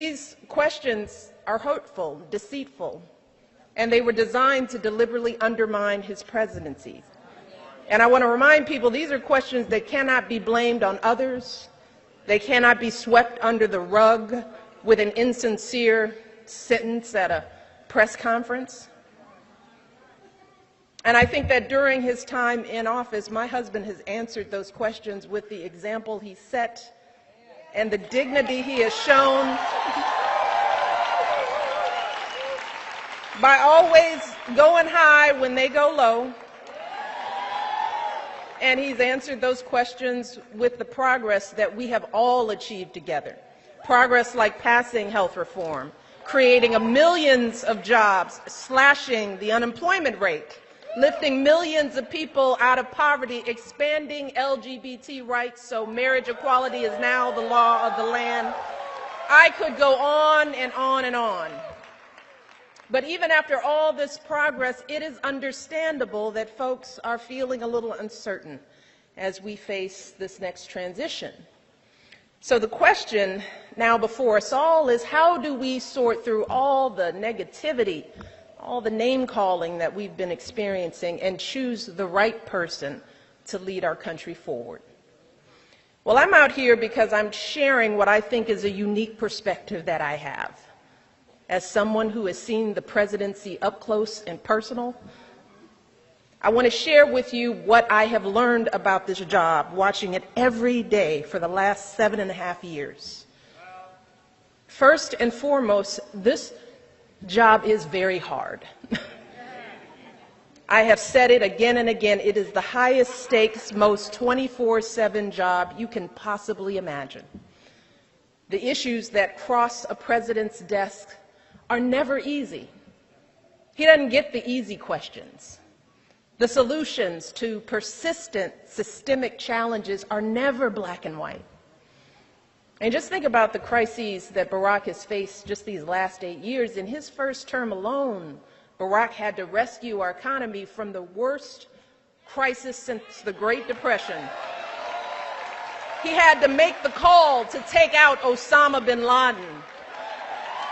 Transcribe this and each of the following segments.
These questions are hurtful, deceitful, and they were designed to deliberately undermine his presidency. And I want to remind people, these are questions that cannot be blamed on others. They cannot be swept under the rug with an insincere sentence at a press conference. And I think that during his time in office, my husband has answered those questions with the example he set and the dignity he has shown by always going high when they go low. And he's answered those questions with the progress that we have all achieved together. Progress like passing health reform, creating millions of jobs, slashing the unemployment rate, lifting millions of people out of poverty, expanding LGBT rights so marriage equality is now the law of the land. I could go on and on and on. But even after all this progress, it is understandable that folks are feeling a little uncertain as we face this next transition. So the question now before us all is, how do we sort through all the negativity, all the name-calling that we've been experiencing, and choose the right person to lead our country forward? Well, I'm out here because I'm sharing what I think is a unique perspective that I have. As someone who has seen the presidency up close and personal, I want to share with you what I have learned about this job, watching it every day for the last 7.5 years. First and foremost, this job is very hard. I have said it again and again, it is the highest stakes, most 24/7 job you can possibly imagine. The issues that cross a president's desk are never easy. He doesn't get the easy questions. The solutions to persistent systemic challenges are never black and white. And just think about the crises that Barack has faced just these last 8 years. In his first term alone, Barack had to rescue our economy from the worst crisis since the Great Depression. He had to make the call to take out Osama bin Laden.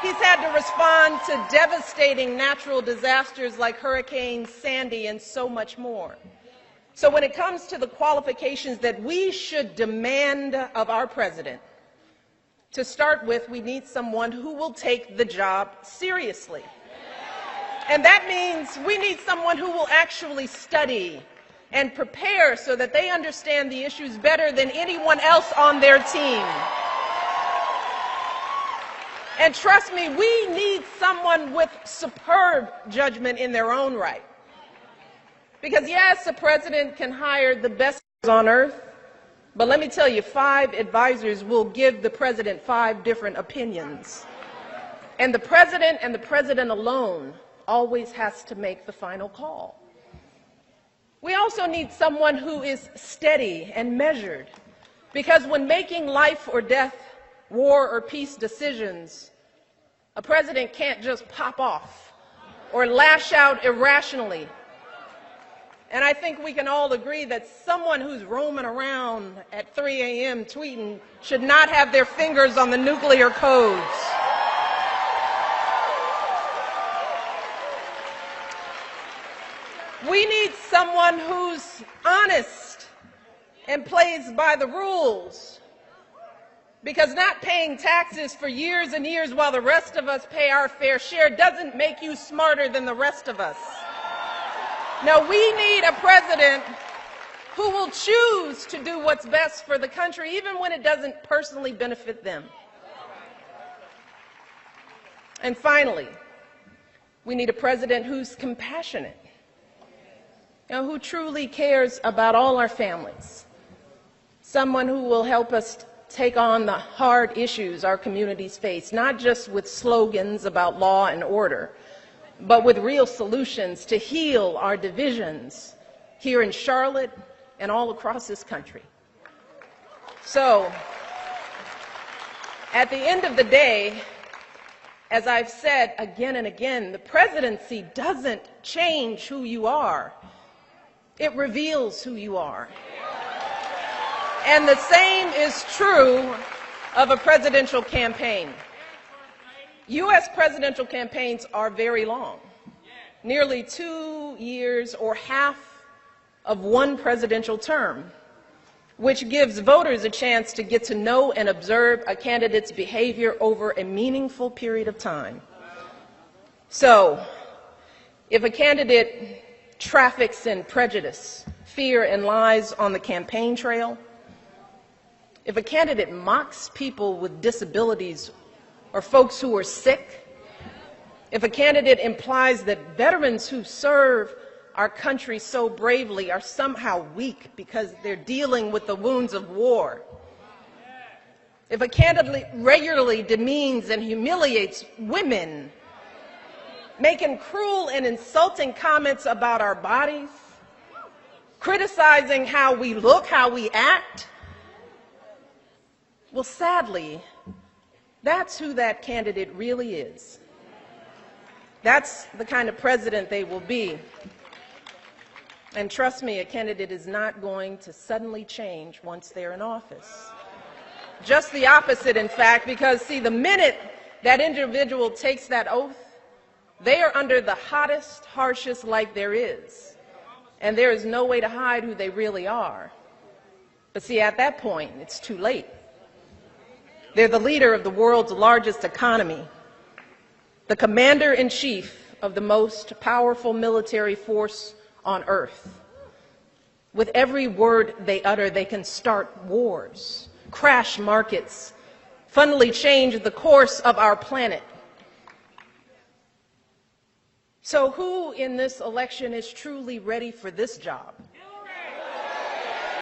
He's had to respond to devastating natural disasters like Hurricane Sandy and so much more. So when it comes to the qualifications that we should demand of our president, to start with, we need someone who will take the job seriously. And that means we need someone who will actually study and prepare so that they understand the issues better than anyone else on their team. And trust me, we need someone with superb judgment in their own right. Because yes, a president can hire the best on earth, but let me tell you, 5 advisors will give the president 5 different opinions. And the president alone always has to make the final call. We also need someone who is steady and measured, because when making life or death, war or peace decisions, a president can't just pop off or lash out irrationally. And I think we can all agree that someone who's roaming around at 3 a.m. tweeting should not have their fingers on the nuclear codes. We need someone who's honest and plays by the rules. Because not paying taxes for years and years while the rest of us pay our fair share doesn't make you smarter than the rest of us. No, we need a president who will choose to do what's best for the country, even when it doesn't personally benefit them. And finally, we need a president who's compassionate, who truly cares about all our families, someone who will help us take on the hard issues our communities face, not just with slogans about law and order, but with real solutions to heal our divisions here in Charlotte and all across this country. So, at the end of the day, as I've said again and again, the presidency doesn't change who you are. It reveals who you are. And the same is true of a presidential campaign. U.S. presidential campaigns are very long, nearly 2 years or half of one presidential term, which gives voters a chance to get to know and observe a candidate's behavior over a meaningful period of time. So, if a candidate traffics in prejudice, fear, and lies on the campaign trail, if a candidate mocks people with disabilities or folks who are sick, if a candidate implies that veterans who serve our country so bravely are somehow weak because they're dealing with the wounds of war, if a candidate regularly demeans and humiliates women, making cruel and insulting comments about our bodies, criticizing how we look, how we act, well, sadly, that's who that candidate really is. That's the kind of president they will be. And trust me, a candidate is not going to suddenly change once they're in office. Just the opposite, in fact, because, see, the minute that individual takes that oath, they are under the hottest, harshest light there is. And there is no way to hide who they really are. But see, at that point, it's too late. They're the leader of the world's largest economy, the commander-in-chief of the most powerful military force on earth. With every word they utter, they can start wars, crash markets, fundamentally change the course of our planet. So who in this election is truly ready for this job?